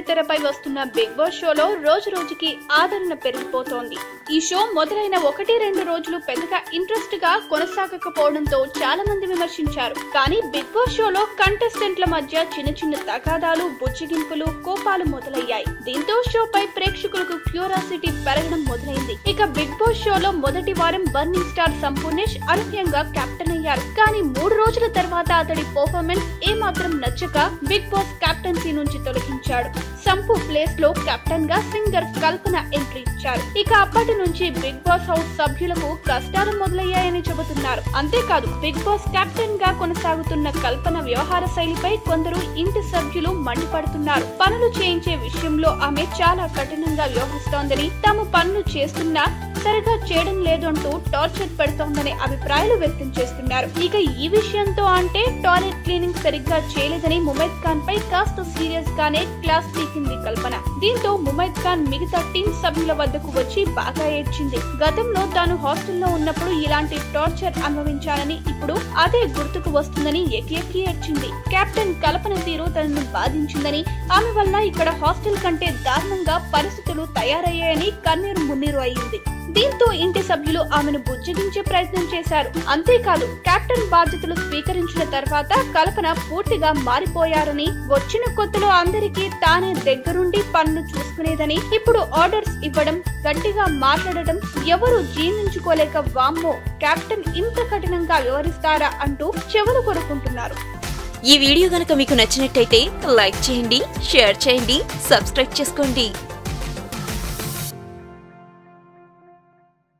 బుల్లితెరపై వస్తున్న big boss షోలో రోజు రోజుకి ఆదరణ పెరిగిపోతోంది. ఈ షో మొదలైన 1-2 రోజులు పెద్దగా ఇంట్రెస్ట్ గా కొనసాగకపోవడంతో చాలా మంది విమర్శించారు. కానీ బిగ్ బాస్ షోలో కంటెస్టెంట్ల మధ్య చిన్న చిన్న తగాదాలు, బుజ్జిగింపులు, కోపాలు మొదలయ్యాయి. దీంతో షోపై ప్రేక్షకులకు క్యూరియాసిటీ పెరగడం మొదలైంది. ఇక బిగ్ బాస్ షోలో మొదటి వారం బర్నింగ్ స్టార్ సంపూర్ణేష్ అనూహ్యంగా కెప్టెన్ అయ్యారు. కానీ 3 రోజుల తర్వాత అతడి పర్ఫార్మెన్స్ ఏమాత్రం నచ్చక బిగ్ బాస్ కెప్టెన్సీ నుంచి తొలగించాడు. సంపు ప్లేస్ లో కెప్టెన్ గా సింగర్ కల్పన ఎంట్రీ ఇచ్చారు. ఇక అప్పటి నుంచి బిగ్ బాస్ హౌస్ సభ్యులకు కష్టాలు మొదలయ్యాయని చెబుతున్నారు. అంతేకాదు బిగ్ బాస్ కెప్టెన్ గా కొనసాగుతున్న కల్పన వ్యవహార శైలిపై కొందరు ఇంటి సభ్యులు మండిపడుతున్నారు. పనులు చేయించే విషయంలో ఆమె చాలా కఠినంగా వ్యవహరిస్తోందని, తాము పనులు చేస్తున్నా సరిగా చేయడం లేదంటూ టార్చర్ పెడుతోందనే అభిప్రాయాలు వ్యక్తం చేస్తున్నారు. ఇక ఈ విషయంతో అంటే టాయిలెట్ క్లీనింగ్ సరిగ్గా చేయలేదని ముమైత్ ఖాన్ పై కాస్త సీరియస్ గానే క్లాస్ పీకింది కల్పన. దీంతో ముమైత్ ఖాన్ మిగతా టీమ్ సభ్యుల వద్దకు వచ్చి బాగా ఏడ్చింది. గతంలో తాను హాస్టల్లో ఉన్నప్పుడు ఇలాంటి టార్చర్ అనుభవించానని, ఇప్పుడు అదే గుర్తుకు వస్తుందని ఎక్కి ఏడ్చింది. కెప్టెన్ కల్పన తీరు తనను బాధించిందని, ఆమె వల్ల ఇక్కడ హాస్టల్ కంటే దారుణంగా పరిస్థితులు తయారయ్యాయని కన్నీరు మున్నీరు అయ్యింది. దీంతో ఇంటి సభ్యులు ఆమెను బుజ్జగించే ప్రయత్నం చేశారు. అంతేకాదు కెప్టెన్ బాధ్యతలు స్వీకరించిన తర్వాత కల్పన పూర్తిగా మారిపోయారని, వచ్చిన కొత్తలో అందరికీ తానే దగ్గరుండి పనులు చూసుకునేదని, ఇప్పుడు ఆర్డర్స్ ఇవ్వడం, గట్టిగా మాట్లాడటం ఎవరు జీర్ణించుకోలేక వామ్మో కెప్టెన్ ఇంత కఠినంగా వ్యవహరిస్తారా అంటూ చెవులు కొరుకుంటున్నారు. ఈ వీడియో గనుక మీకు నచ్చినట్టయితే లైక్ చేయండి, షేర్ చేయండి, సబ్స్క్రైబ్ చేసుకోండి.